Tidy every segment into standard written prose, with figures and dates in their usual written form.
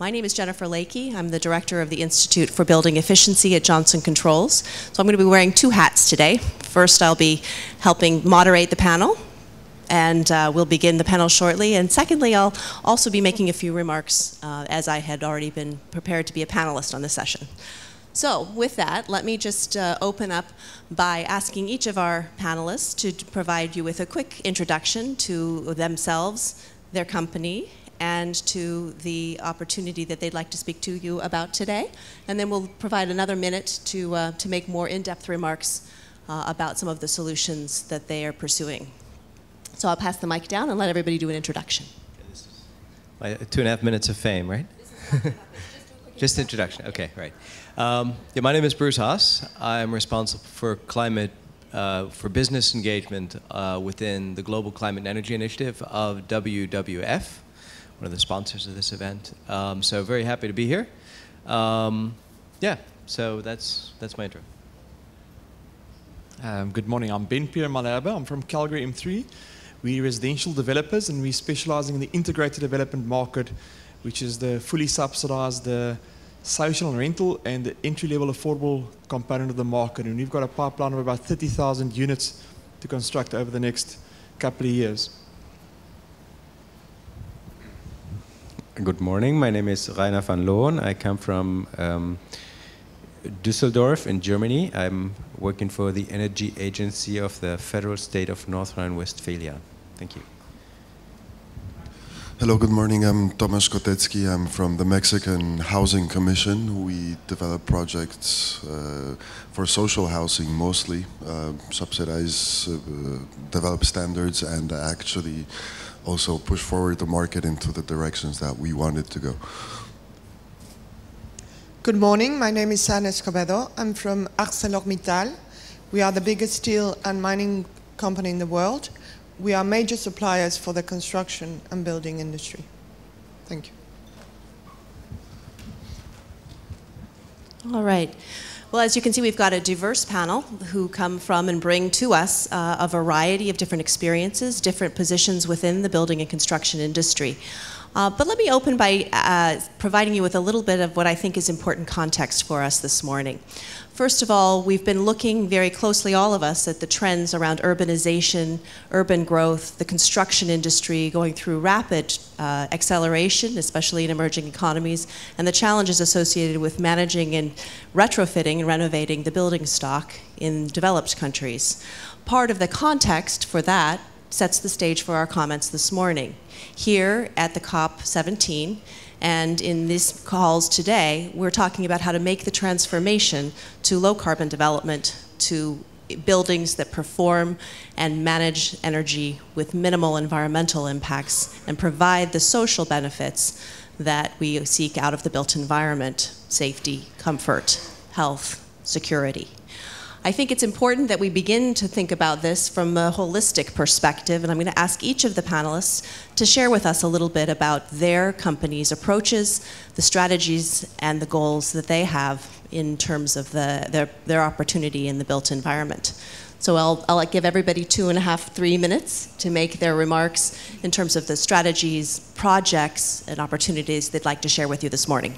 My name is Jennifer Layke. I'm the director of the Institute for Building Efficiency at Johnson Controls. So I'm going to be wearing two hats today. First, I'll be helping moderate the panel, and we'll begin the panel shortly. And secondly, I'll also be making a few remarks as I had already been prepared to be a panelist on this session. So with that, let me just open up by asking each of our panelists to provide you with a quick introduction to themselves, their company, and to the opportunity that they'd like to speak to you about today. And then we'll provide another minute to make more in-depth remarks about some of the solutions that they are pursuing. So I'll pass the mic down and let everybody do an introduction. My 2.5 minutes of fame, right? Just introduction, okay, right. Yeah, my name is Bruce Haase. I'm responsible for climate, for business engagement within the Global Climate and Energy Initiative of WWF, one of the sponsors of this event. So very happy to be here. Yeah, so that's my intro. Good morning, I'm Ben Pierre Malherbe. I'm from Calgary M3. We're residential developers and we're specializing in the integrated development market, which is the fully subsidized, the social and rental, and the entry-level affordable component of the market. And we've got a pipeline of about 30,000 units to construct over the next couple of years. Good morning, my name is Rainer van Loon. I come from Düsseldorf in Germany. I'm working for the Energy Agency of the federal state of North Rhine-Westphalia. Thank you. Hello, good morning. I'm Tomasz Kotecki. I'm from the Mexican Housing Commission. We develop projects for social housing mostly, subsidize, develop standards, and actually also push forward the market into the directions that we want it to go. Good morning, my name is Escobedo. I'm from Arcelor Mittal. We are the biggest steel and mining company in the world. We are major suppliers for the construction and building industry. Thank you. All right. Well, as you can see, we've got a diverse panel who come from and bring to us a variety of different experiences, different positions within the building and construction industry. But let me open by providing you with a little bit of what I think is important context for us this morning. First of all, we've been looking very closely, all of us, at the trends around urbanization, urban growth, the construction industry going through rapid acceleration, especially in emerging economies, and the challenges associated with managing and retrofitting and renovating the building stock in developed countries. Part of the context for that sets the stage for our comments this morning. Here at the COP17, and in these calls today, we're talking about how to make the transformation to low-carbon development, to buildings that perform and manage energy with minimal environmental impacts and provide the social benefits that we seek out of the built environment: safety, comfort, health, security. I think it's important that we begin to think about this from a holistic perspective, and I'm going to ask each of the panelists to share with us a little bit about their company's approaches, the strategies, and the goals that they have in terms of their opportunity in the built environment. So I'll give everybody 2.5, 3 minutes to make their remarks in terms of the strategies, projects, and opportunities they'd like to share with you this morning.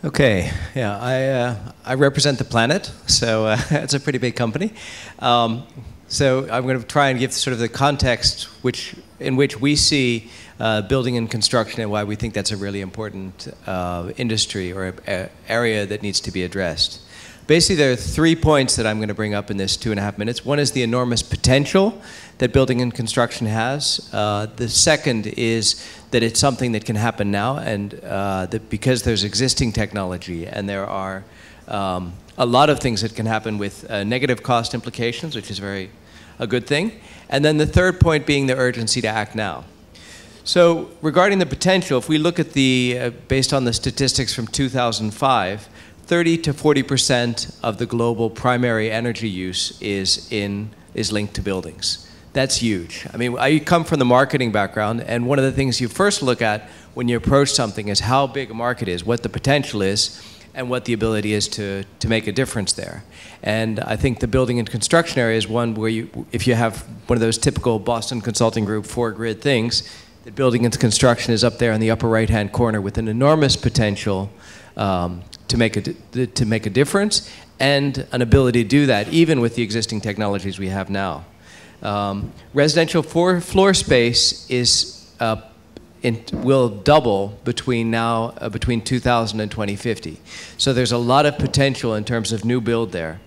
Okay, yeah, I represent the planet, so it's a pretty big company. So I'm going to try and give sort of the context in which we see building and construction and why we think that's a really important industry or area that needs to be addressed. Basically, there are 3 points that I'm going to bring up in this 2.5 minutes. One is the enormous potential that building and construction has. The second is that it's something that can happen now, and that because there's existing technology and there are a lot of things that can happen with negative cost implications, which is a good thing. And then the third point being the urgency to act now. So regarding the potential, if we look at based on the statistics from 2005, 30 to 40% of the global primary energy use is linked to buildings. That's huge. I mean, I come from the marketing background, and one of the things you first look at when you approach something is how big a market is, what the potential is, and what the ability is to make a difference there. And I think the building and construction area is one where if you have one of those typical Boston Consulting Group 4 grid things, that building and construction is up there in the upper right-hand corner with an enormous potential to make a difference, and an ability to do that even with the existing technologies we have now. Residential floor space will double between 2000 and 2050. So there's a lot of potential in terms of new build there.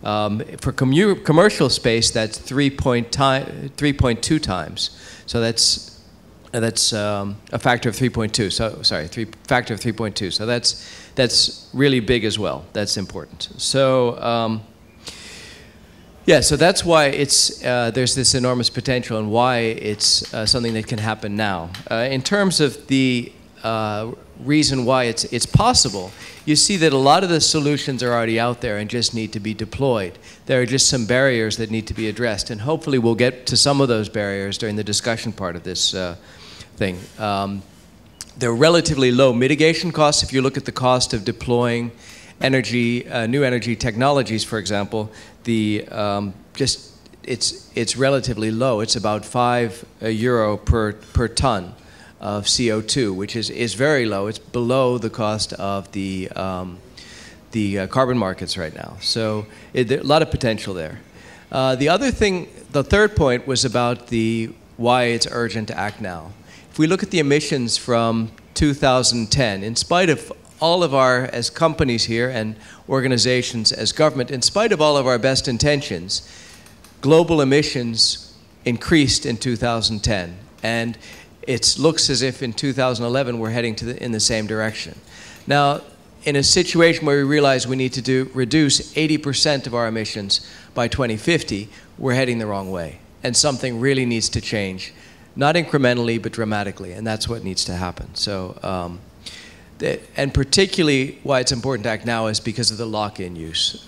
For commercial space, that's 3.2 times. So that's a factor of 3.2. So sorry, factor of 3.2. So that's really big as well. That's important. So yeah, so that's why there's this enormous potential and why it's something that can happen now. In terms of the reason why it's possible, you see that a lot of the solutions are already out there and just need to be deployed. There are just some barriers that need to be addressed, and hopefully we'll get to some of those barriers during the discussion part of this thing. There are relatively low mitigation costs. If you look at the cost of deploying energy, new energy technologies, for example, it's relatively low. It's about €5 per ton of CO2, which is very low. It's below the cost of the carbon markets right now. So a lot of potential there. The third point was about why it's urgent to act now. If we look at the emissions from 2010, in spite of all of our, as companies here and organizations, as government, in spite of all of our best intentions, global emissions increased in 2010. And it looks as if in 2011 we're heading in the same direction. Now, in a situation where we realize we need to reduce 80% of our emissions by 2050, we're heading the wrong way. And something really needs to change, not incrementally, but dramatically. And that's what needs to happen. So, and particularly why it's important to act now is because of the lock-in use.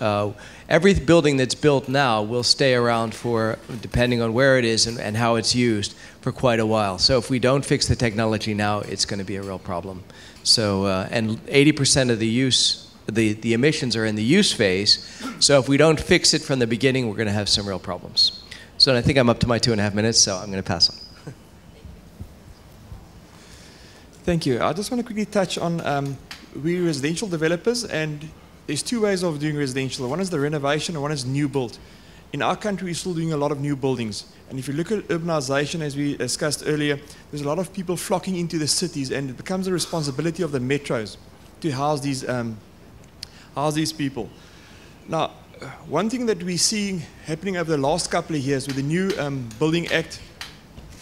Every building that's built now will stay around for, depending on where it is and how it's used, for quite a while. So if we don't fix the technology now, it's going to be a real problem. So, and 80% of the emissions are in the use phase. So if we don't fix it from the beginning, we're going to have some real problems. So I think I'm up to my 2.5 minutes, so I'm going to pass on. Thank you. I just want to quickly touch on we're residential developers, and there's two ways of doing residential. One is the renovation and one is new build. In our country, we're still doing a lot of new buildings. And if you look at urbanization, as we discussed earlier, there's a lot of people flocking into the cities, and it becomes the responsibility of the metros to house these people. Now, one thing that we're seeing happening over the last couple of years with the new Building Act,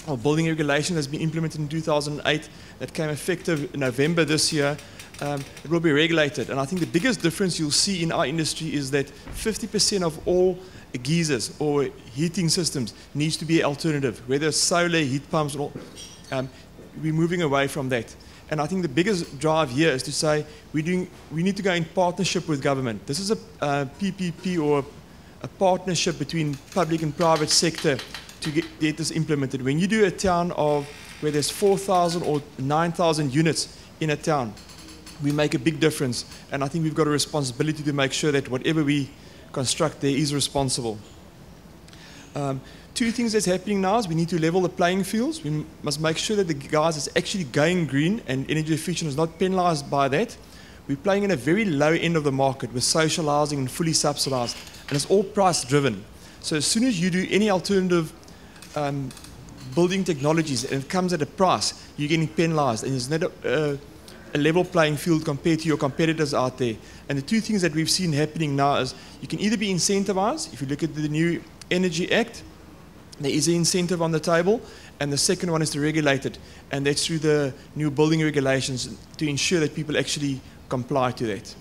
or building regulation that's been implemented in 2008, that came effective in November this year, it will be regulated. And I think the biggest difference you'll see in our industry is that 50% of all geysers or heating systems needs to be alternative, whether it's solar, heat pumps, or we're moving away from that. And I think the biggest drive here is to say we need to go in partnership with government. This is a PPP, or a partnership between public and private sector to get this implemented. When you do a town where there's 4,000 or 9,000 units in a town, we make a big difference. And I think we've got a responsibility to make sure that whatever we construct there is responsible. Two things that's happening now is we need to level the playing fields. We must make sure that the guys that's actually going green and energy efficient is not penalized by that. We're playing in a very low end of the market with social housing and fully subsidized, and it's all price driven. So as soon as you do any alternative building technologies and it comes at a price, you're getting penalized, and there's not a level playing field compared to your competitors out there. And the two things that we've seen happening now is you can either be incentivized. If you look at the new Energy Act, there is an incentive on the table, and the second one is to regulate it, and that's through the new building regulations to ensure that people actually comply to that.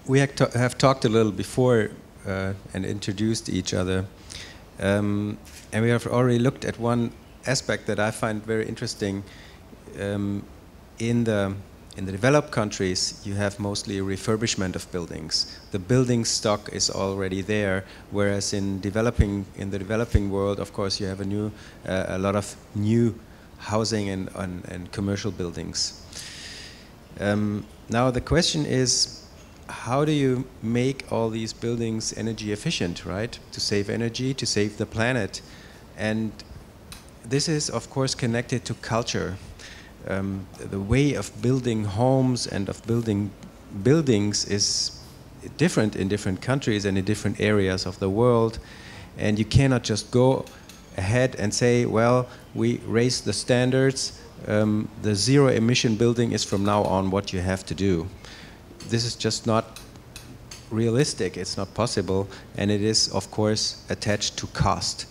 We have talked a little before and introduced each other, and we have already looked at one aspect that I find very interesting. In the developed countries, you have mostly refurbishment of buildings. The building stock is already there, whereas in the developing world, of course, you have a lot of new housing and commercial buildings. Now the question is, how do you make all these buildings energy efficient, right? To save energy, to save the planet. And this is, of course, connected to culture. The way of building homes and of building buildings is different in different countries and in different areas of the world. And you cannot just go ahead and say, well, we raise the standards, the zero emission building is from now on what you have to do. This is just not realistic, it's not possible, and it is, of course, attached to cost.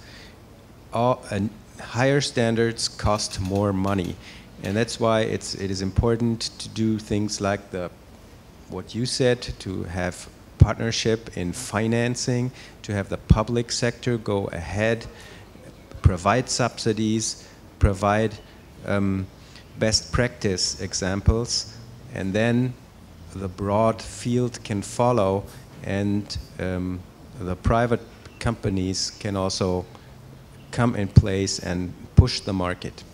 Higher standards cost more money, and that's why it is important to do things like what you said, to have partnership in financing, to have the public sector go ahead, provide subsidies, provide best practice examples, and then the broad field can follow, and the private companies can also come in place and push the market.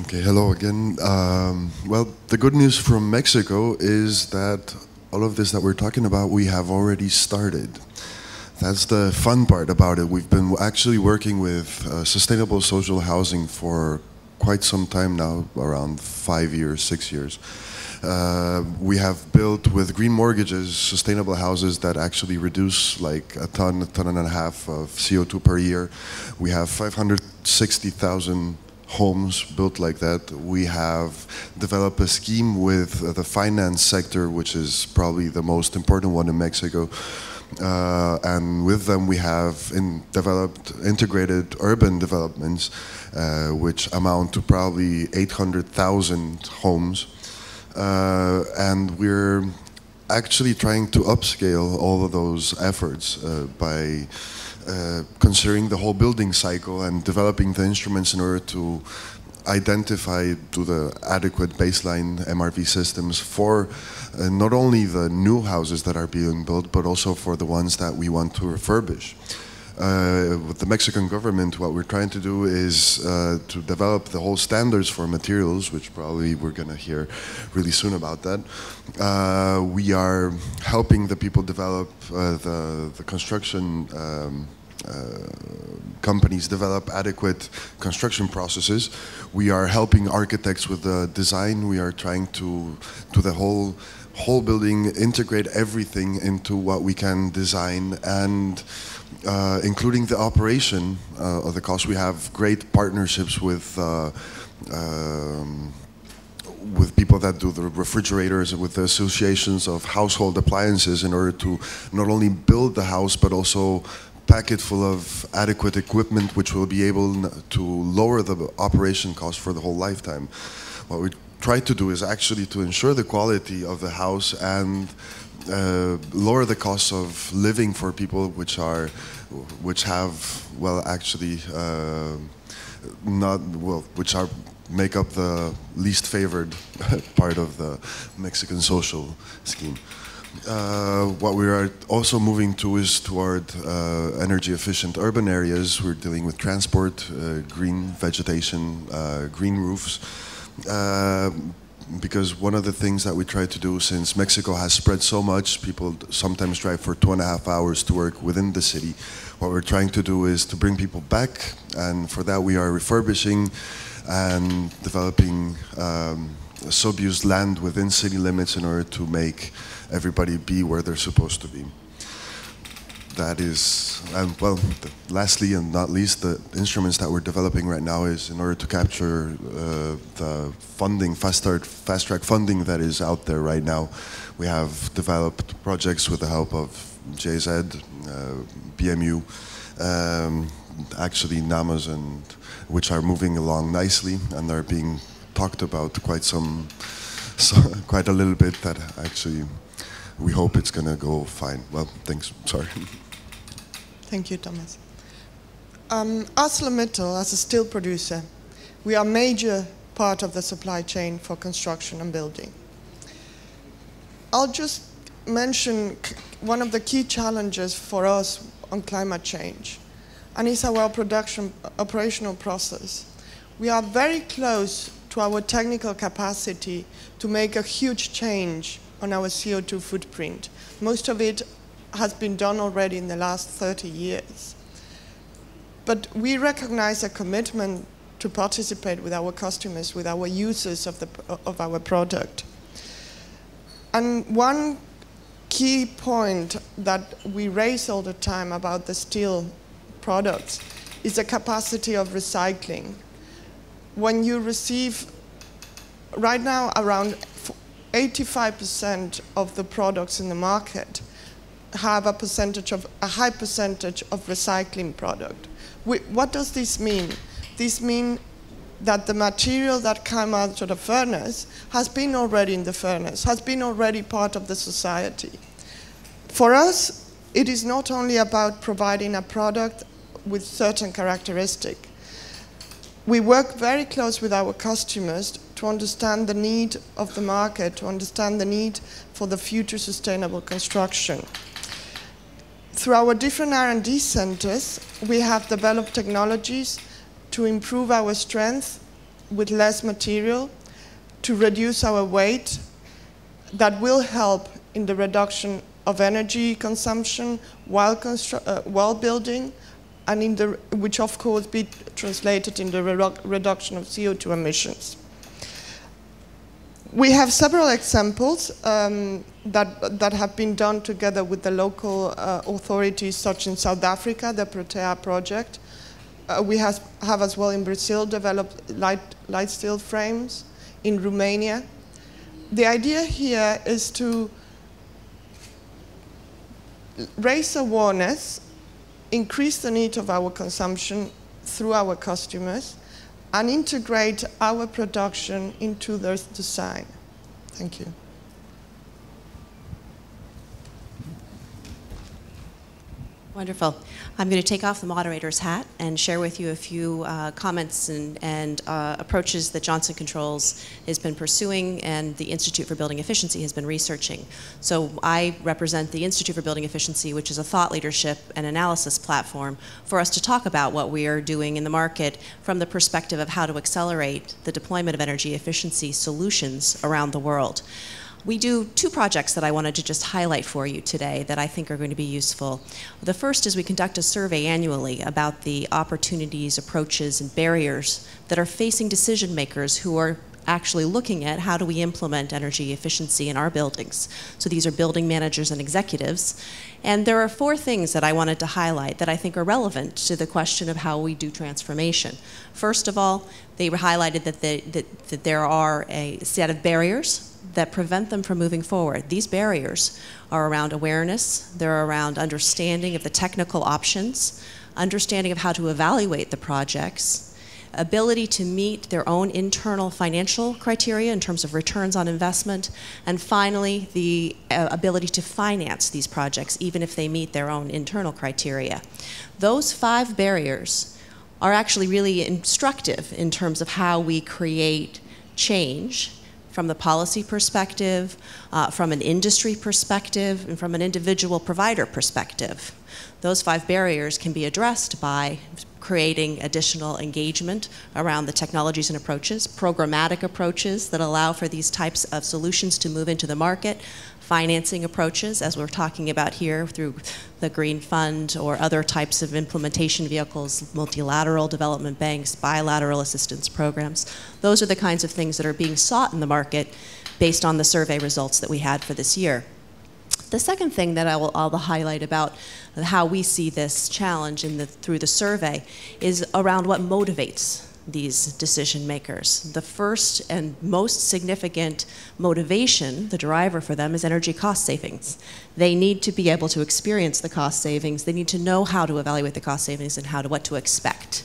Okay, hello again. Well, the good news from Mexico is that all of this that we're talking about, we have already started. That's the fun part about it. We've been actually working with sustainable social housing for quite some time now, around 5 years, 6 years. We have built with green mortgages sustainable houses that actually reduce like a ton and a half of CO2 per year. We have 560,000 homes built like that. We have developed a scheme with the finance sector, which is probably the most important one in Mexico. And with them we have developed integrated urban developments, which amount to probably 800,000 homes. And we're actually trying to upscale all of those efforts by considering the whole building cycle and developing the instruments in order to identify to the adequate baseline MRV systems for not only the new houses that are being built, but also for the ones that we want to refurbish. With the Mexican government, what we're trying to do is to develop the whole standards for materials, which probably we're going to hear really soon about that. We are helping the people develop the construction companies develop adequate construction processes. We are helping architects with the design. We are trying to the whole building, integrate everything into what we can design, and including the operation of the cost. We have great partnerships with people that do the refrigerators, with the associations of household appliances, in order to not only build the house but also pack it full of adequate equipment which will be able to lower the operation cost for the whole lifetime. What we try to do is actually to ensure the quality of the house and lower the cost of living for people which make up the least favored part of the Mexican social scheme. What we are also moving to is toward energy efficient urban areas. We're dealing with transport, green vegetation, green roofs. Because one of the things that we try to do, since Mexico has spread so much, people sometimes drive for 2.5 hours to work within the city. What we're trying to do is to bring people back, and for that we are refurbishing and developing sub-used land within city limits in order to make everybody be where they're supposed to be. That is, well, lastly and not least, the instruments that we're developing right now is in order to capture the funding, fast-track funding that is out there right now. We have developed projects with the help of JZ, BMU, actually NAMAs, and which are moving along nicely and are being talked about quite a little bit, that actually we hope it's going to go fine. Well, thanks. Sorry. Thank you, Tomasz. Mittal, as a steel producer, we are a major part of the supply chain for construction and building. I'll just mention one of the key challenges for us on climate change, and it's our operational process. We are very close to our technical capacity to make a huge change on our CO2 footprint. Most of it has been done already in the last 30 years. But we recognize a commitment to participate with our customers, with our users of our product. And one key point that we raise all the time about the steel products is the capacity of recycling. When you receive, right now around 85% of the products in the market have a high percentage of recycling product. What does this mean? This means that the material that came out of the furnace has been already in the furnace, has been already part of the society. For us, it is not only about providing a product with certain characteristics. We work very close with our customers to understand the need of the market, to understand the need for the future sustainable construction. Through our different R&D centers, we have developed technologies to improve our strength with less material, to reduce our weight, that will help in the reduction of energy consumption while building, and which of course be translated in the reduction of CO2 emissions. We have several examples that have been done together with the local authorities, such in South Africa, the Protea project. We have as well in Brazil developed light steel frames, in Romania. The idea here is to raise awareness, increase the need of our consumption through our customers, and integrate our production into their design. Thank you. Wonderful. I'm going to take off the moderator's hat and share with you a few comments and approaches that Johnson Controls has been pursuing and the Institute for Building Efficiency has been researching. So I represent the Institute for Building Efficiency, which is a thought leadership and analysis platform for us to talk about what we are doing in the market from the perspective of how to accelerate the deployment of energy efficiency solutions around the world. We do two projects that I wanted to just highlight for you today that I think are going to be useful. The first is we conduct a survey annually about the opportunities, approaches, and barriers that are facing decision makers who are actually looking at how do we implement energy efficiency in our buildings. So these are building managers and executives. And there are four things that I wanted to highlight that I think are relevant to the question of how we do transformation. First of all, they highlighted that there are a set of barriers that prevent them from moving forward. These barriers are around awareness, they're around understanding of the technical options, understanding of how to evaluate the projects, ability to meet their own internal financial criteria in terms of returns on investment, and finally, the ability to finance these projects even if they meet their own internal criteria. Those 5 barriers are actually really instructive in terms of how we create change from the policy perspective, from an industry perspective, and from an individual provider perspective. Those 5 barriers can be addressed by creating additional engagement around the technologies and approaches, programmatic approaches that allow for these types of solutions to move into the market, financing approaches, as we're talking about here through the Green Fund or other types of implementation vehicles, multilateral development banks, bilateral assistance programs. Those are the kinds of things that are being sought in the market based on the survey results that we had for this year. The second thing that I'll highlight about how we see this challenge through the survey is around what motivates these decision makers. The first and most significant motivation, the driver for them, is energy cost savings. They need to be able to experience the cost savings. They need to know how to evaluate the cost savings and what to expect.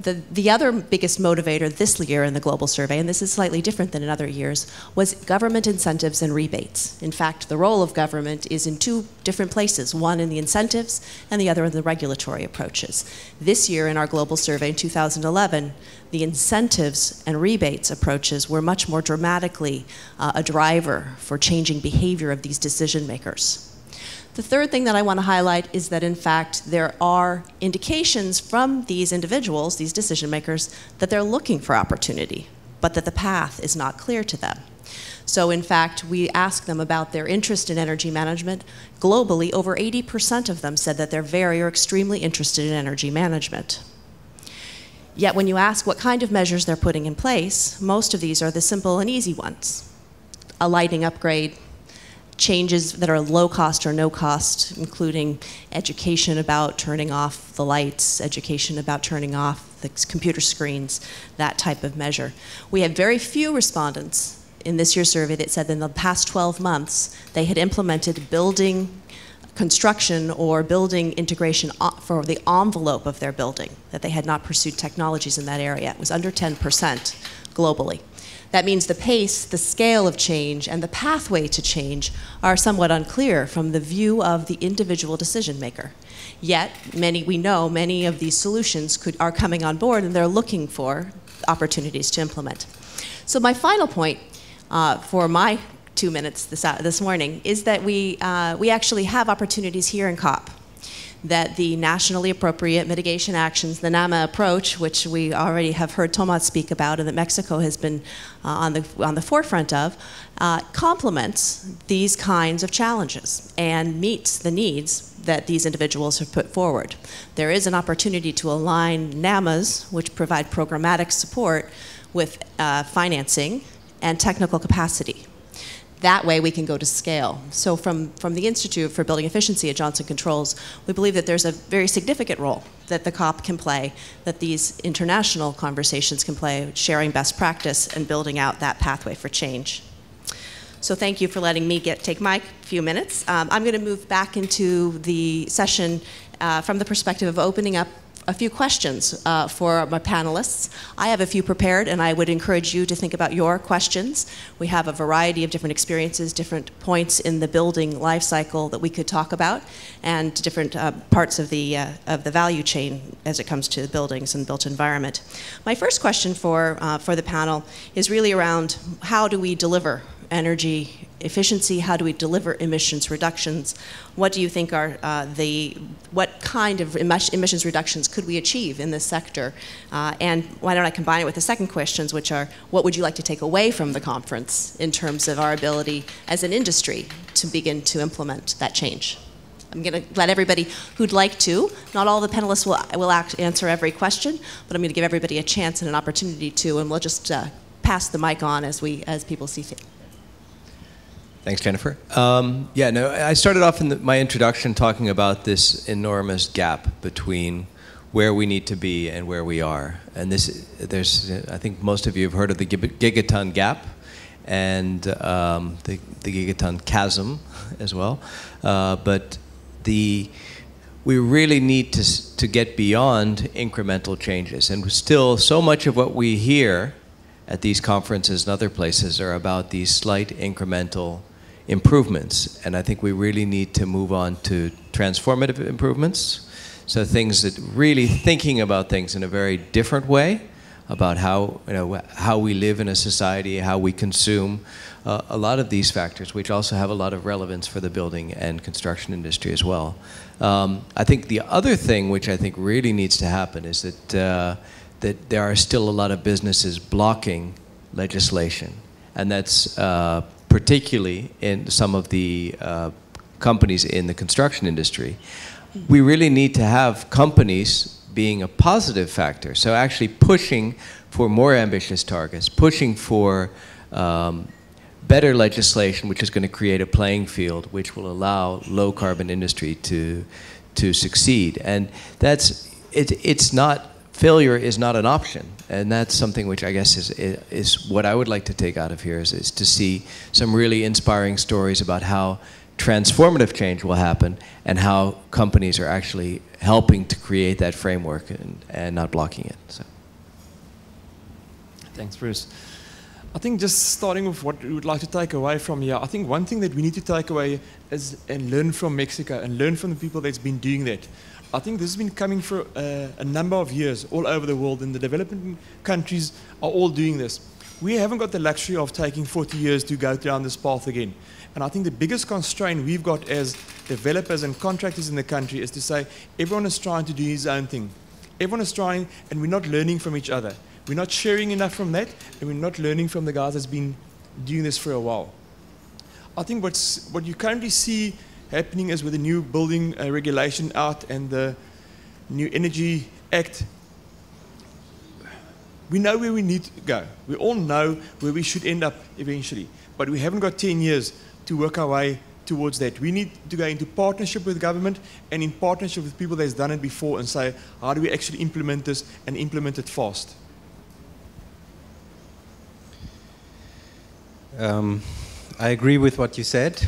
The other biggest motivator this year in the global survey, and this is slightly different than in other years, was government incentives and rebates. In fact, the role of government is in 2 different places, one in the incentives and the other in the regulatory approaches. This year in our global survey in 2011, the incentives and rebates approaches were much more dramatically a driver for changing behavior of these decision makers. The third thing that I want to highlight is that, in fact, there are indications from these individuals, these decision makers, that they're looking for opportunity. but that the path is not clear to them. So in fact, we asked them about their interest in energy management. Globally, over 80% of them said that they're very or extremely interested in energy management. Yet when you ask what kind of measures they're putting in place, most of these are the simple and easy ones. A lighting upgrade, changes that are low cost or no cost, including education about turning off the lights, education about turning off the computer screens, that type of measure. We had very few respondents in this year's survey that said that in the past 12 months they had implemented building construction or building integration for the envelope of their building, that they had not pursued technologies in that area. It was under 10% globally. That means the pace, the scale of change, and the pathway to change are somewhat unclear from the view of the individual decision maker. Yet, we know many of these solutions are coming on board and they're looking for opportunities to implement. So my final point for my 2 minutes this morning is that we actually have opportunities here in COP, that the nationally appropriate mitigation actions, the NAMA approach, which we already have heard Tomasz speak about and that Mexico has been on the forefront of, complements these kinds of challenges and meets the needs that these individuals have put forward. There is an opportunity to align NAMAs, which provide programmatic support, with financing and technical capacity. That way we can go to scale. So from the Institute for Building Efficiency at Johnson Controls, we believe that there's a very significant role that the COP can play, that these international conversations can play, sharing best practice and building out that pathway for change. So thank you for letting me take my few minutes. I'm going to move back into the session from the perspective of opening up a few questions for my panelists. I have a few prepared, and I would encourage you to think about your questions. We have a variety of different experiences, different points in the building life cycle that we could talk about, and different parts of the value chain as it comes to buildings and built environment. My first question for the panel is really around how do we deliver energy efficiency? How do we deliver emissions reductions? What do you think are what kind of emissions reductions could we achieve in this sector? And why don't I combine it with the second questions, which are, what would you like to take away from the conference in terms of our ability as an industry to begin to implement that change? I'm going to let everybody who'd like to, not all the panelists will answer every question, but I'm going to give everybody a chance and an opportunity to, and we'll just pass the mic on as people see fit. Thanks, Jennifer. I started off in my introduction talking about this enormous gap between where we need to be and where we are. And I think most of you have heard of the gigaton gap and the gigaton chasm as well. But we really need to get beyond incremental changes. And still, so much of what we hear at these conferences and other places are about these slight incremental improvements. And I think we really need to move on to transformative improvements. So things that really thinking about things in a very different way, about how we live in a society, how we consume, a lot of these factors, which also have a lot of relevance for the building and construction industry as well. I think the other thing which I think really needs to happen is that there are still a lot of businesses blocking legislation, and that's particularly in some of the companies in the construction industry. We really need to have companies being a positive factor, so actually pushing for more ambitious targets, pushing for better legislation which is going to create a playing field which will allow low carbon industry to succeed. And failure is not an option, and that's something which I guess is what I would like to take out of here is to see some really inspiring stories about how transformative change will happen and how companies are actually helping to create that framework and not blocking it. So. Thanks, Bruce. I think just starting with what we would like to take away from here, I think one thing that we need to take away is and learn from Mexico and learn from the people that's been doing that. I think this has been coming for a number of years all over the world, and the developing countries are all doing this. We haven't got the luxury of taking 40 years to go down this path again. And I think the biggest constraint we've got as developers and contractors in the country is to say everyone is trying to do his own thing. Everyone is trying, and we're not learning from each other. We're not sharing enough from that, and we're not learning from the guys that's been doing this for a while. I think what you currently see happening is with the new building regulation out and the new Energy Act, we know where we need to go. We all know where we should end up eventually, but we haven't got 10 years to work our way towards that. We need to go into partnership with government and in partnership with people that's done it before and say, how do we actually implement this and implement it fast? I agree with what you said,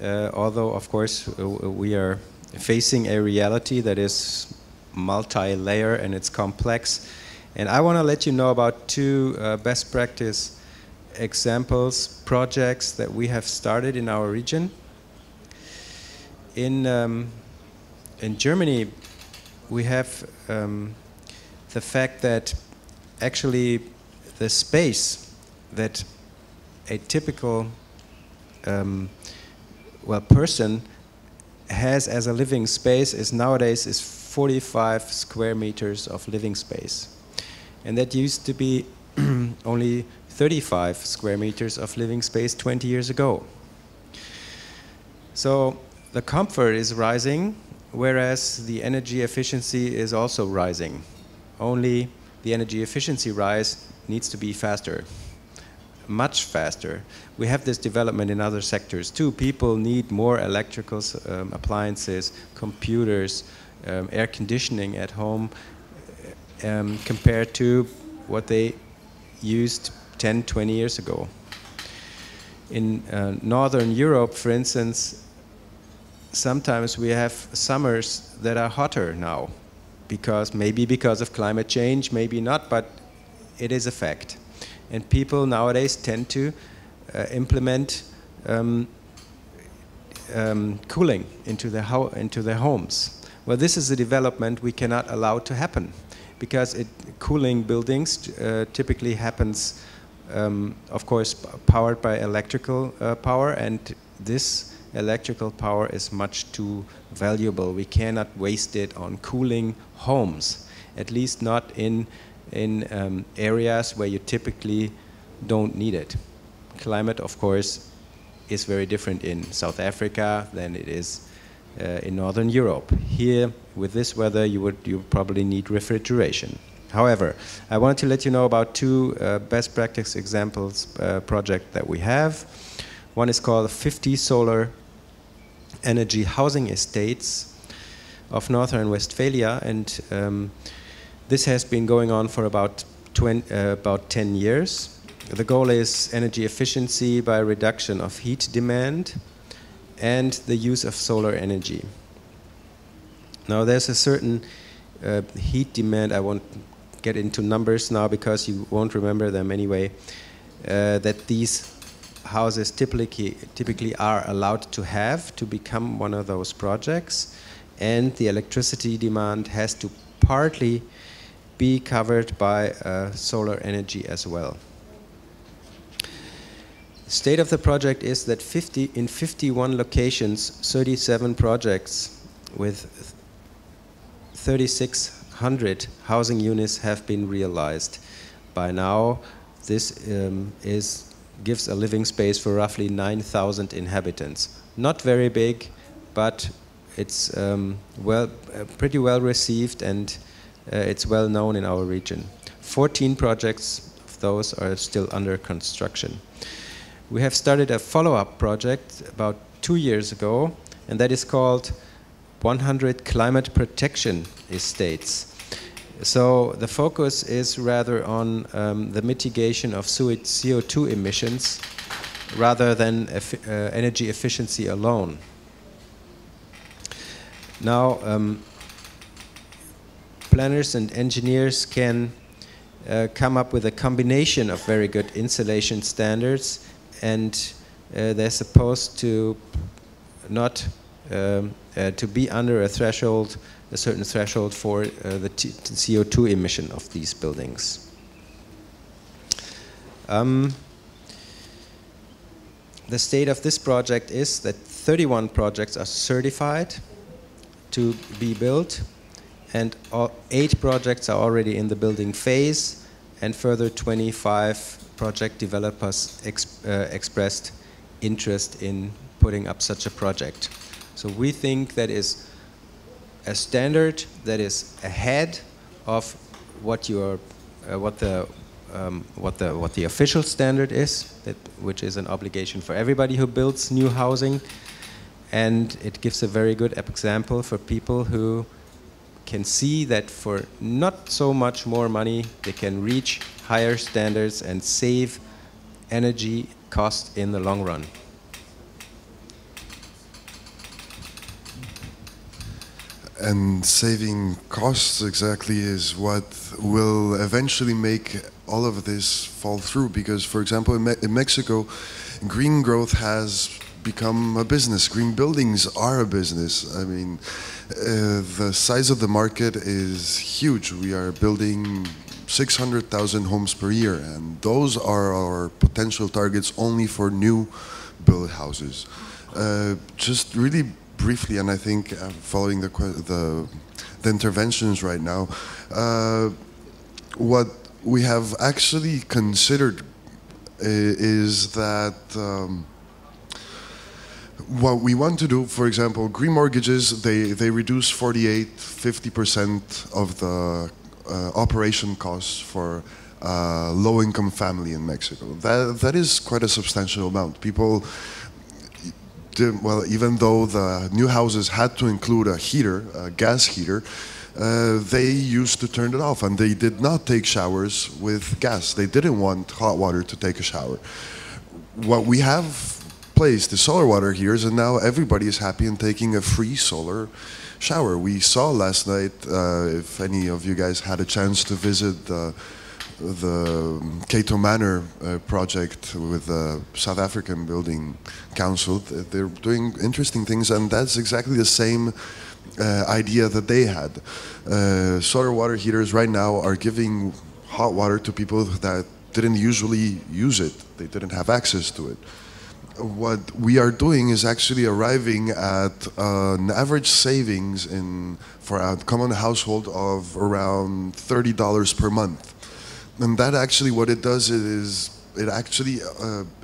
although of course we are facing a reality that is multi-layer and it's complex. And I want to let you know about two best practice examples, projects that we have started in our region. In Germany, we have the fact that actually the space that a typical person has as a living space is nowadays 45 square meters of living space. And that used to be only 35 square meters of living space 20 years ago. So the comfort is rising, whereas the energy efficiency is also rising. Only the energy efficiency rise needs to be faster, much faster. We have this development in other sectors too. People need more electrical appliances, computers, air conditioning at home compared to what they used 10, 20 years ago. In Northern Europe, for instance, sometimes we have summers that are hotter now, maybe because of climate change, maybe not, but it is a fact. And people nowadays tend to implement cooling into their homes. Well, this is a development we cannot allow to happen, because cooling buildings typically happens, of course, powered by electrical power, and this electrical power is much too valuable. We cannot waste it on cooling homes, at least not in areas where you typically don't need it. Climate, of course, is very different in South Africa than it is in Northern Europe. Here, with this weather, you probably need refrigeration. However, I wanted to let you know about two best practice examples project that we have. One is called 50 Solar Energy Housing Estates of North Rhine-Westphalia, and this has been going on for about 10 years. The goal is energy efficiency by reduction of heat demand and the use of solar energy. Now there's a certain heat demand, I won't get into numbers now because you won't remember them anyway, that these houses typically are allowed to have to become one of those projects, and the electricity demand has to partly be covered by solar energy as well. The state of the project is that in 51 locations, 37 projects with 3,600 housing units have been realized. By now, this gives a living space for roughly 9,000 inhabitants. Not very big, but it's pretty well received, and it's well known in our region. 14 projects of those are still under construction. We have started a follow-up project about 2 years ago, and that is called 100 Climate Protection Estates. So the focus is rather on the mitigation of CO2 emissions rather than energy efficiency alone. Now, planners and engineers can come up with a combination of very good insulation standards, and they're supposed to not to be under a certain threshold for the CO2 emission of these buildings. The state of this project is that 31 projects are certified to be built, and 8 projects are already in the building phase, and further 25 project developers expressed interest in putting up such a project. So we think that is a standard that is ahead of what the official standard is, which is an obligation for everybody who builds new housing, and it gives a very good example for people who can see that for not so much more money they can reach higher standards and save energy cost in the long run. And saving costs exactly is what will eventually make all of this fall through, because, for example, in Mexico, green growth has become a business. Green buildings are a business. I mean, the size of the market is huge. We are building 600,000 homes per year, and those are our potential targets only for new build houses. Just really briefly, and I think following the interventions right now, what we have actually considered is that what we want to do, for example, green mortgages, they reduce 48–50% of the operation costs for low-income family in Mexico. That is quite a substantial amount. People, well, even though the new houses had to include a heater, a gas heater, they used to turn it off, and they did not take showers with gas. They didn't want hot water to take a shower. What we have placed is solar water heaters, and now everybody is happy in taking a free solar shower. We saw last night, if any of you guys had a chance to visit the Cato Manor project with the South African Building Council. They're doing interesting things, and that's exactly the same idea that they had. Solar water heaters right now are giving hot water to people that didn't usually use it. They didn't have access to it. What we are doing is actually arriving at an average savings for a common household of around $30 per month. And that actually, what it does is it actually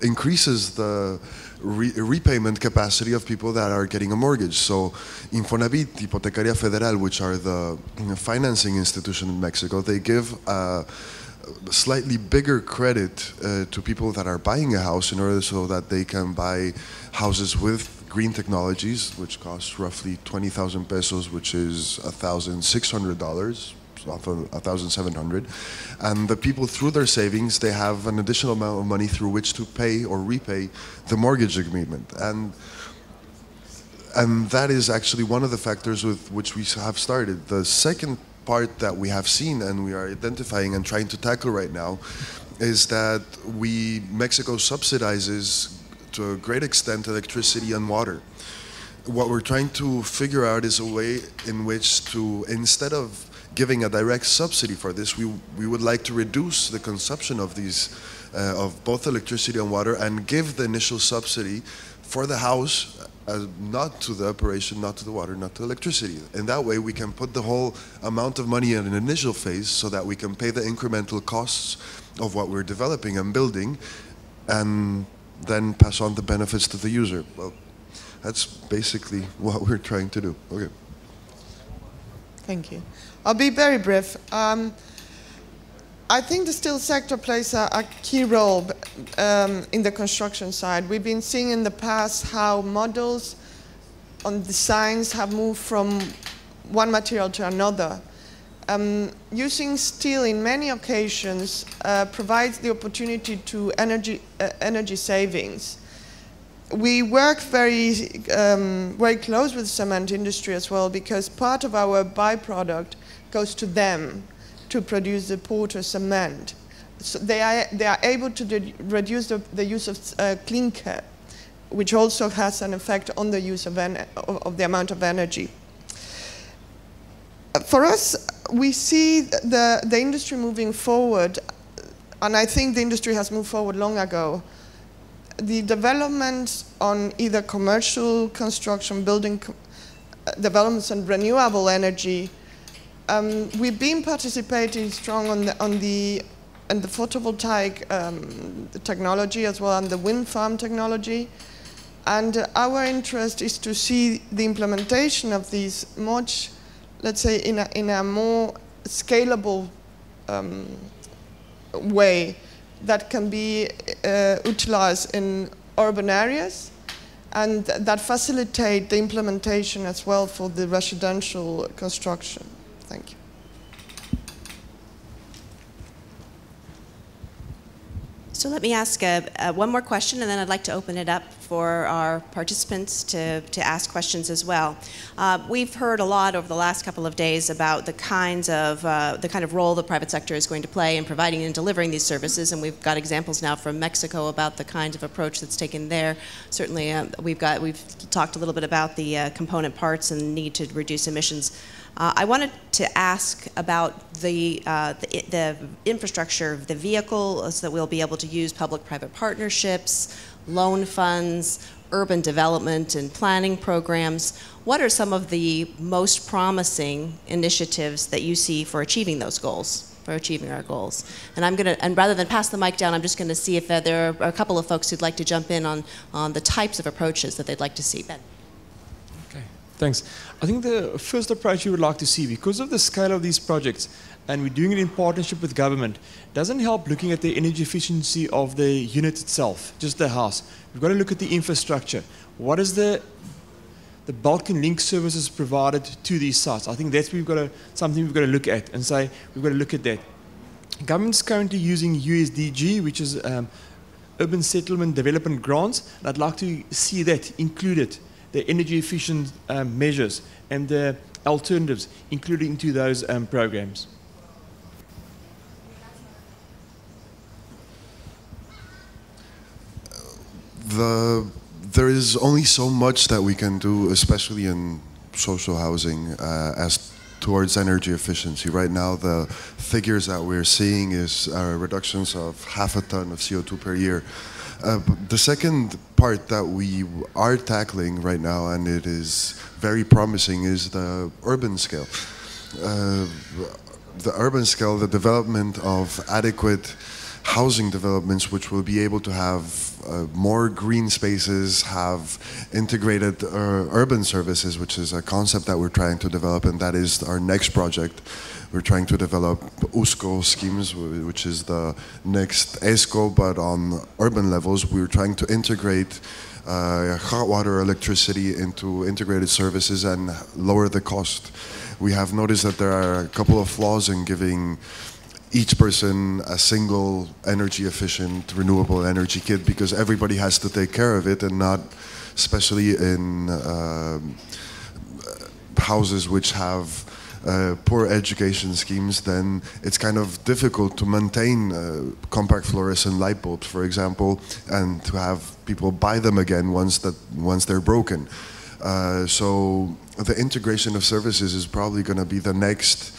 increases the repayment capacity of people that are getting a mortgage. So Infonavit, Hipotecaria Federal, which are the financing institution in Mexico, they give slightly bigger credit to people that are buying a house in order so that they can buy houses with green technologies, which costs roughly 20,000 pesos, which is $1,600. 1,700, and the people, through their savings, they have an additional amount of money through which to pay or repay the mortgage agreement, and that is actually one of the factors with which we have started. The second part that we have seen and we are identifying and trying to tackle right now is that Mexico subsidizes to a great extent electricity and water. What we're trying to figure out is a way in which to, instead of giving a direct subsidy for this, we would like to reduce the consumption of these, of both electricity and water, and give the initial subsidy for the house, not to the operation, not to the water, not to electricity. In that way, we can put the whole amount of money in an initial phase so that we can pay the incremental costs of what we're developing and building, and then pass on the benefits to the user. Well, that's basically what we're trying to do. Okay. Thank you. I'll be very brief. I think the steel sector plays a key role in the construction side. We've been seeing in the past how models on designs have moved from one material to another. Using steel in many occasions provides the opportunity to energy savings. We work very close with the cement industry as well, because part of our byproduct goes to them to produce the Porter cement. So they are able to reduce the use of clinker, which also has an effect on the use of the amount of energy. For us, we see the industry moving forward, and I think the industry has moved forward long ago. The developments on either commercial construction, building developments and renewable energy, we've been participating strong on the and the photovoltaic technology as well, and the wind farm technology. And our interest is to see the implementation of these much, let's say, in a more scalable way that can be utilized in urban areas, and that facilitate the implementation as well for the residential construction. Thank you. So let me ask one more question, and then I'd like to open it up for our participants to ask questions as well. We've heard a lot over the last couple of days about the kind of role the private sector is going to play in providing and delivering these services, and we've got examples now from Mexico about the kind of approach that's taken there. Certainly, we've talked a little bit about the component parts and need to reduce emissions. I wanted to ask about the infrastructure, the vehicles that we'll be able to use, public-private partnerships, loan funds, urban development and planning programs. What are some of the most promising initiatives that you see for achieving those goals, for achieving our goals? And rather than pass the mic down, I'm just going to see if there are a couple of folks who'd like to jump in on the types of approaches that they'd like to see. Ben. Thanks. I think the first approach you would like to see, because of the scale of these projects, and we're doing it in partnership with government, doesn't help looking at the energy efficiency of the unit itself, just the house. We've got to look at the infrastructure. What is the bulk and link services provided to these sites? I think that's something we've got to look at and say, we've got to look at that. Government's currently using USDG, which is Urban Settlement Development Grants, and I'd like to see that included, the energy efficient measures and the alternatives included into those programs. There is only so much that we can do, especially in social housing, as towards energy efficiency. Right now, the figures that we're seeing is reductions of 0.5 ton of CO2 per year. The second part that we are tackling right now, and it is very promising, is the urban scale. The urban scale, the development of adequate housing developments which will be able to have more green spaces, have integrated urban services, which is a concept that we're trying to develop, and that is our next project. We're trying to develop USCO schemes, which is the next ESCO, but on urban levels. We're trying to integrate hot water, electricity into integrated services and lower the cost. We have noticed that there are a couple of flaws in giving each person a single energy efficient renewable energy kit, because everybody has to take care of it, and not, especially in houses which have poor education schemes, then it's kind of difficult to maintain compact fluorescent light bulbs, for example, and to have people buy them again once they're broken. So the integration of services is probably going to be the next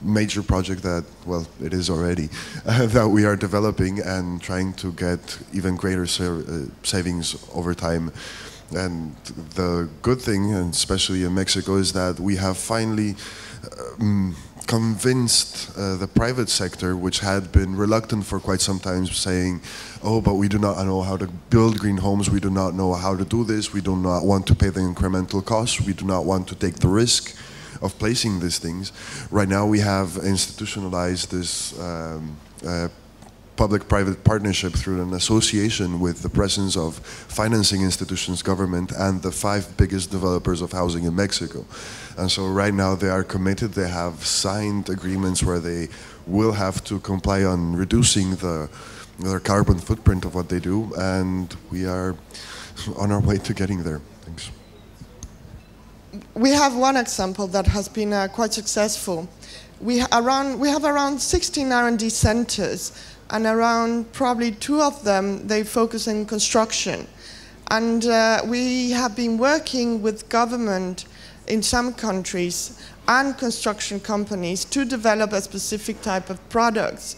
major project that, well, it is already, that we are developing and trying to get even greater savings over time. And the good thing, and especially in Mexico, is that we have finally convinced the private sector, which had been reluctant for quite some time, saying, oh, but we do not know how to build green homes, we do not know how to do this, we do not want to pay the incremental costs, we do not want to take the risk of placing these things. Right now we have institutionalized this public-private partnership through an association with the presence of financing institutions, government, and the 5 biggest developers of housing in Mexico. And so right now they are committed, they have signed agreements where they will have to comply on reducing their carbon footprint of what they do, and we are on our way to getting there. Thanks. We have one example that has been quite successful. We have around 16 R&D centers, and around probably 2 of them, they focus on construction. And we have been working with government in some countries and construction companies to develop a specific type of products.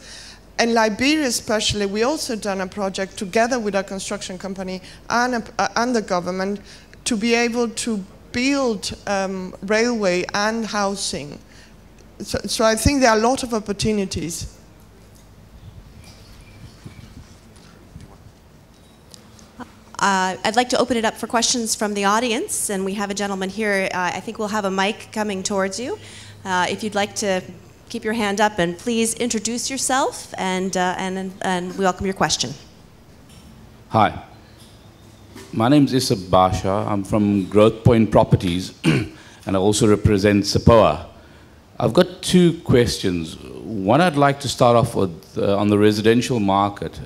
In Liberia especially, we also done a project together with a construction company and the government to be able to build railway and housing. So I think there are a lot of opportunities. I'd like to open it up for questions from the audience, and we have a gentleman here. I think we'll have a mic coming towards you. If you'd like to keep your hand up, and please introduce yourself and we welcome your question. Hi. My name is Issa Basha. I'm from Growth Point Properties, and I also represent SAPOA. I've got two questions. One, I'd like to start off with on the residential market.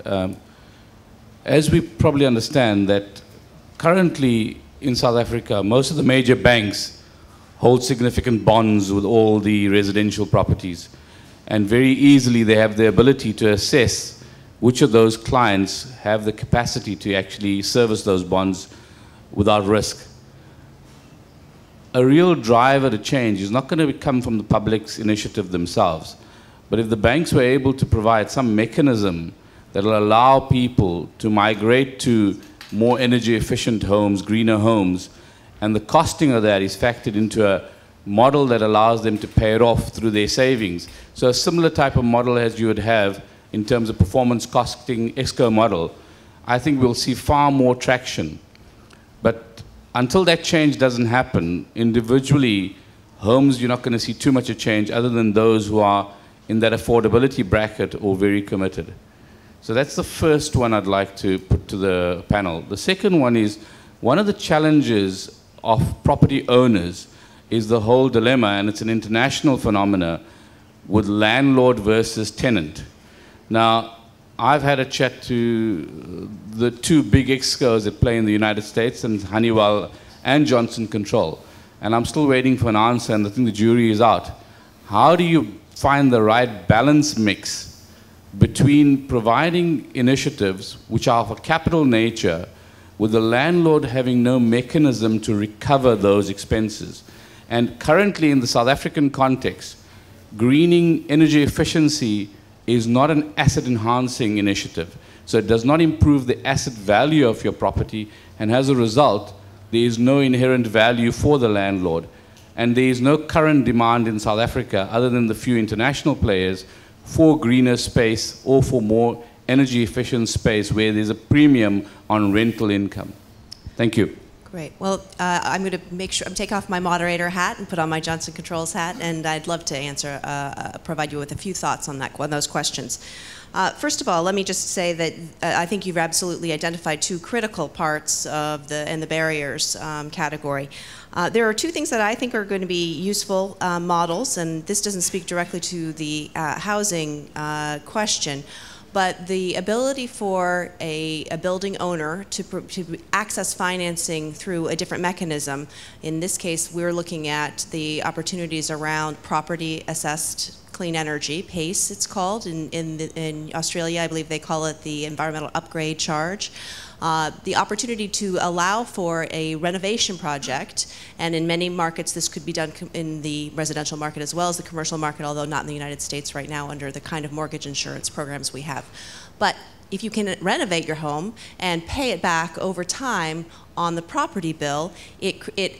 As we probably understand that currently in South Africa, most of the major banks hold significant bonds with all the residential properties. And very easily they have the ability to assess which of those clients have the capacity to actually service those bonds without risk. A real driver to change is not going to come from the public's initiative themselves. But if the banks were able to provide some mechanism that will allow people to migrate to more energy efficient homes, greener homes, and the costing of that is factored into a model that allows them to pay it off through their savings. So a similar type of model as you would have in terms of performance costing ESCO model, I think we'll see far more traction. But until that change doesn't happen, individually, homes, you're not going to see too much of change other than those who are in that affordability bracket or very committed. So that's the first one I'd like to put to the panel. The second one is, one of the challenges of property owners is the whole dilemma, and it's an international phenomena, with landlord versus tenant. Now, I've had a chat to the two big EXCOs that play in the United States, and Honeywell and Johnson Control. And I'm still waiting for an answer, and I think the jury is out. How do you find the right balance mix between providing initiatives which are of a capital nature, with the landlord having no mechanism to recover those expenses? And currently in the South African context, greening energy efficiency is not an asset-enhancing initiative. So it does not improve the asset value of your property, and as a result, there is no inherent value for the landlord. And there is no current demand in South Africa, other than the few international players, for greener space or for more energy-efficient space where there's a premium on rental income. Thank you. Great. Well, I'm going to make sure, take off my moderator hat and put on my Johnson Controls hat, and I'd love to answer, provide you with a few thoughts on those questions. First of all, let me just say that I think you've absolutely identified two critical parts of the barriers category. There are two things that I think are going to be useful models, and this doesn't speak directly to the housing question, but the ability for a building owner to access financing through a different mechanism. In this case, we're looking at the opportunities around property assessed clean energy, PACE it's called. In Australia, I believe they call it the environmental upgrade charge. The opportunity to allow for a renovation project, and in many markets this could be done in the residential market as well as the commercial market, although not in the United States right now under the kind of mortgage insurance programs we have. But if you can renovate your home and pay it back over time on the property bill, it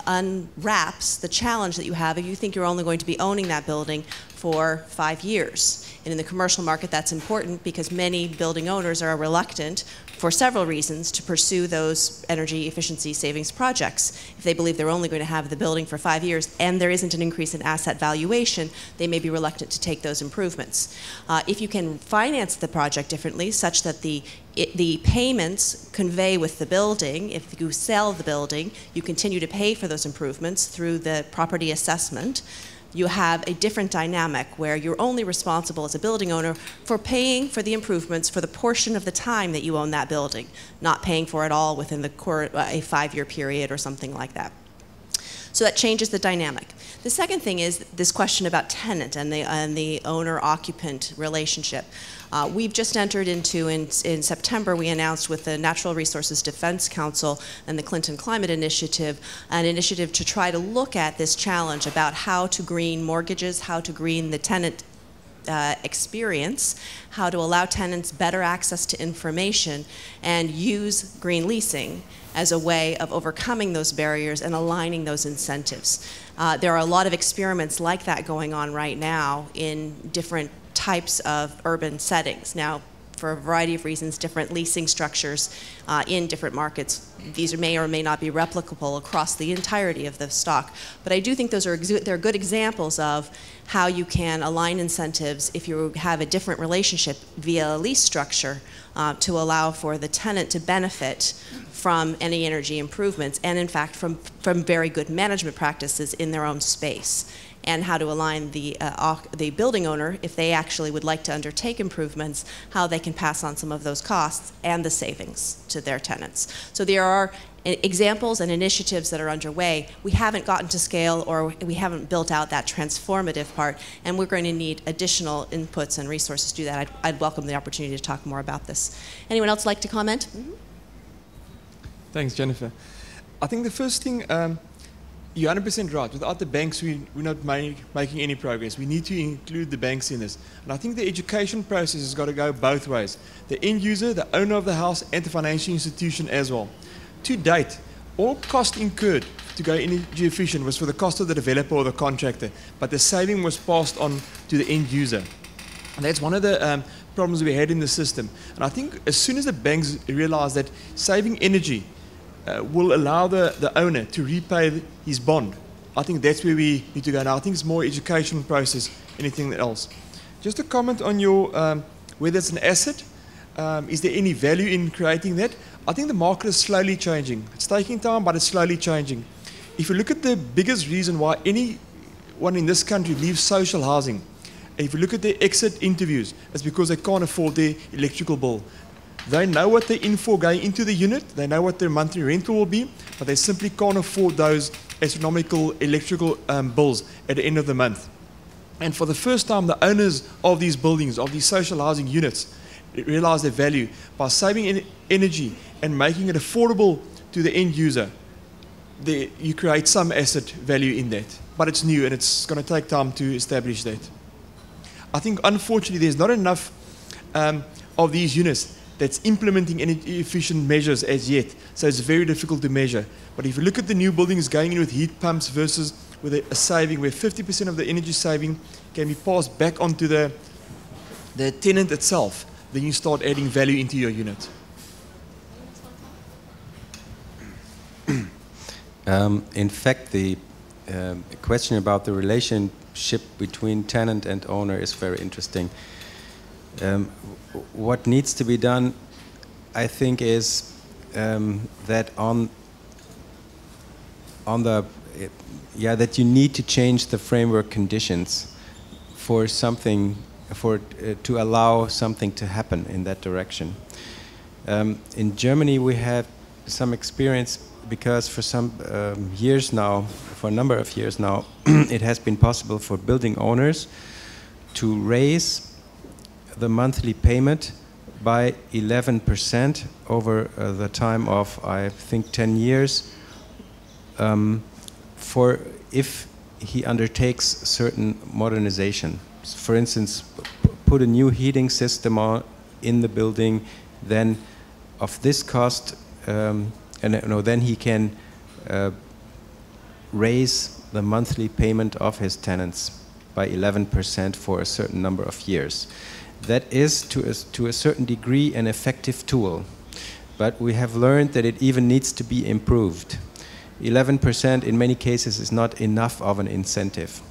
unwraps the challenge that you have if you think you're only going to be owning that building for 5 years. And in the commercial market, that's important because many building owners are reluctant, for several reasons, to pursue those energy efficiency savings projects. If they believe they're only going to have the building for 5 years and there isn't an increase in asset valuation, they may be reluctant to take those improvements. If you can finance the project differently, such that the payments convey with the building, if you sell the building, you continue to pay for those improvements through the property assessment, you have a different dynamic where you're only responsible as a building owner for paying for the improvements for the portion of the time that you own that building, not paying for it all within a 5-year period or something like that. So that changes the dynamic. The second thing is this question about tenant and the owner-occupant relationship. We've just entered into, in September, we announced with the Natural Resources Defense Council and the Clinton Climate Initiative, an initiative to try to look at this challenge about how to green mortgages, how to green the tenant experience, how to allow tenants better access to information, and use green leasing as a way of overcoming those barriers and aligning those incentives. There are a lot of experiments like that going on right now in different types of urban settings. Now, for a variety of reasons, different leasing structures in different markets. These may or may not be replicable across the entirety of the stock. But I do think they're good examples of how you can align incentives if you have a different relationship via a lease structure to allow for the tenant to benefit from any energy improvements and, in fact, from very good management practices in their own space, and how to align the building owner, if they actually would like to undertake improvements, how they can pass on some of those costs and the savings to their tenants. So there are examples and initiatives that are underway. We haven't gotten to scale, or we haven't built out that transformative part, and we're going to need additional inputs and resources to do that. I'd welcome the opportunity to talk more about this. Anyone else like to comment? Mm-hmm. Thanks, Jennifer. I think the first thing, you're 100% right. Without the banks, we're not making any progress. We need to include the banks in this. And I think the education process has got to go both ways. The end user, the owner of the house, and the financial institution as well. To date, all cost incurred to go energy efficient was for the cost of the developer or the contractor, but the saving was passed on to the end user. And that's one of the problems we had in the system. And I think as soon as the banks realize that saving energy will allow the owner to repay his bond, I think that's where we need to go now. I think it's more educational process, anything else. Just a comment on your, whether it's an asset, is there any value in creating that? I think the market is slowly changing. It's taking time, but it's slowly changing. If you look at the biggest reason why anyone in this country leaves social housing, if you look at their exit interviews, it's because they can't afford their electrical bill. They know what they're in for going into the unit, they know what their monthly rental will be, but they simply can't afford those astronomical electrical bills at the end of the month. And for the first time, the owners of these buildings, of these social housing units, realize their value by saving energy and making it affordable to the end user. You create some asset value in that, but it's new and it's going to take time to establish that. I think, unfortunately, there's not enough of these units that's implementing energy efficient measures as yet, so it's very difficult to measure. But if you look at the new buildings going in with heat pumps versus with a saving where 50% of the energy saving can be passed back onto the tenant itself, then you start adding value into your unit. In fact, the question about the relationship between tenant and owner is very interesting. What needs to be done, I think, is that that you need to change the framework conditions for something, to allow something to happen in that direction. In Germany, we have some experience because for some years now, for a number of years now, it has been possible for building owners to raise the monthly payment by 11% over the time of, I think, 10 years, for if he undertakes certain modernization. For instance, put a new heating system on in the building, then of this cost, then he can raise the monthly payment of his tenants by 11% for a certain number of years. That is, to a certain degree, an effective tool, but we have learned that it even needs to be improved. 11% in many cases is not enough of an incentive.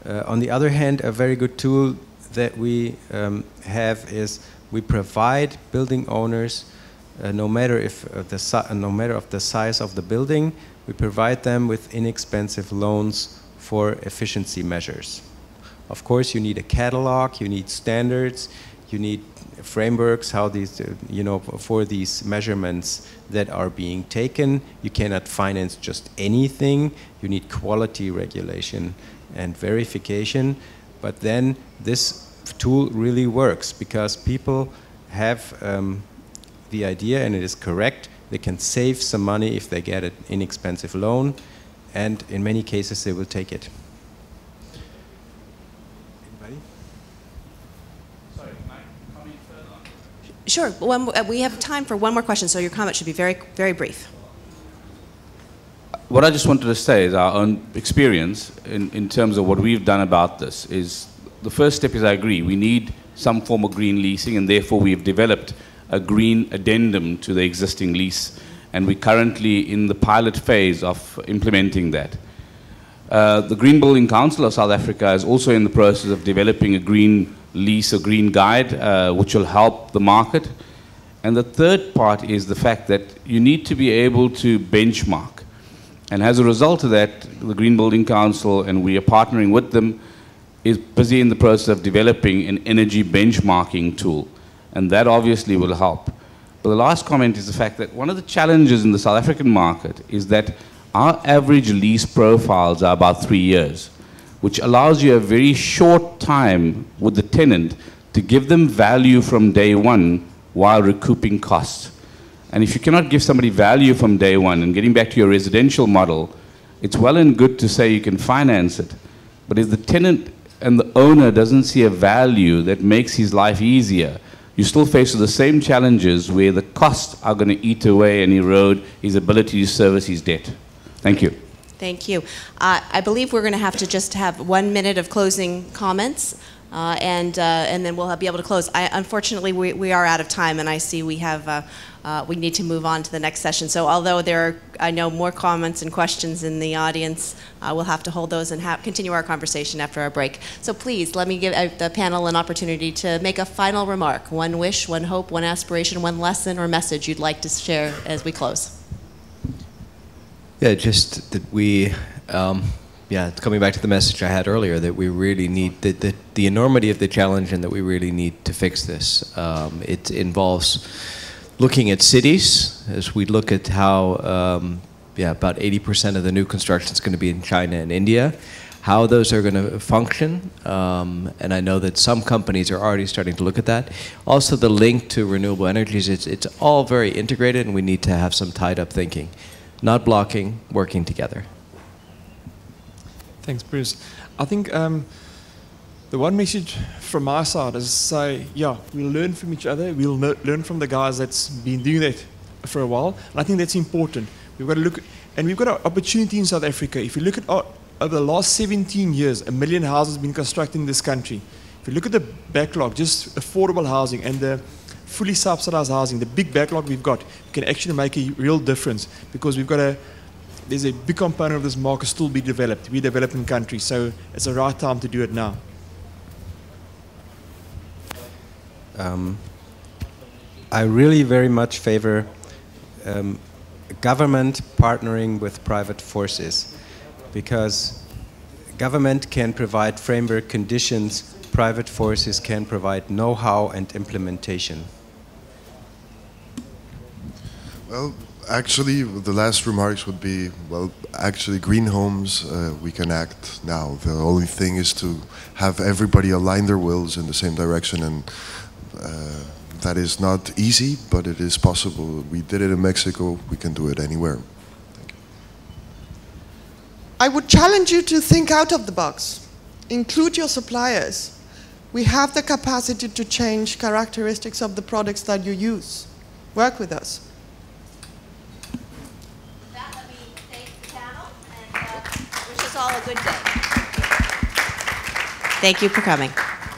On the other hand, a very good tool that we have is we provide building owners, no matter of the size of the building, we provide them with inexpensive loans for efficiency measures. Of course, you need a catalog, you need standards, you need frameworks, how these, for these measurements that are being taken. You cannot finance just anything. You need quality regulation and verification. But then this tool really works because people have the idea, and it is correct, they can save some money if they get an inexpensive loan, and in many cases they will take it. Sure. We have time for one more question, so your comment should be very, very brief. What I just wanted to say is our own experience in terms of what we've done about this is the first step is I agree. We need some form of green leasing, and therefore we've developed a green addendum to the existing lease, and we're currently in the pilot phase of implementing that. The Green Building Council of South Africa is also in the process of developing a green lease, a green guide, which will help the market. And the third part is the fact that you need to be able to benchmark. And as a result of that, the Green Building Council, and we are partnering with them, is busy in the process of developing an energy benchmarking tool. And that obviously will help. But the last comment is the fact that one of the challenges in the South African market is that our average lease profiles are about 3 years, which allows you a very short time with the tenant to give them value from day one while recouping costs. And if you cannot give somebody value from day one, and getting back to your residential model, it's well and good to say you can finance it, but if the tenant and the owner doesn't see a value that makes his life easier, you still face the same challenges where the costs are going to eat away and erode his ability to service his debt. Thank you. Thank you. I believe we're going to have to just have 1 minute of closing comments, and then we'll be able to close. Unfortunately, we are out of time, and I see we need to move on to the next session. So although there are, I know, more comments and questions in the audience, we'll have to hold those and continue our conversation after our break. So please, let me give the panel an opportunity to make a final remark. One wish, one hope, one aspiration, one lesson or message you'd like to share as we close. Yeah, just that we, coming back to the message I had earlier, that we really need, the enormity of the challenge, and that we really need to fix this. It involves looking at cities, as we look at how, about 80% of the new construction is going to be in China and India, how those are going to function, and I know that some companies are already starting to look at that. Also the link to renewable energies, it's all very integrated, and we need to have some tied-up thinking. Not blocking, working together. Thanks, Bruce. I think the one message from my side is say, we'll learn from each other. We'll learn from the guys that's been doing that for a while. And I think that's important. We've got to look, and we've got an opportunity in South Africa. If you look at over the last 17 years, 1 million houses have been constructed in this country. If you look at the backlog, just affordable housing and the fully subsidized housing, the big backlog we've got, we can actually make a real difference, because there's a big component of this market still be developed. We're developing countries, so it's the right time to do it now. I really very much favor government partnering with private forces, because government can provide framework conditions, private forces can provide know-how and implementation. Well, actually, the last remarks would be, well, actually, green homes, we can act now. The only thing is to have everybody align their wills in the same direction, and that is not easy, but it is possible. We did it in Mexico, we can do it anywhere. Thank you. I would challenge you to think out of the box. Include your suppliers. We have the capacity to change characteristics of the products that you use. Work with us. All a good day. Thank you for coming.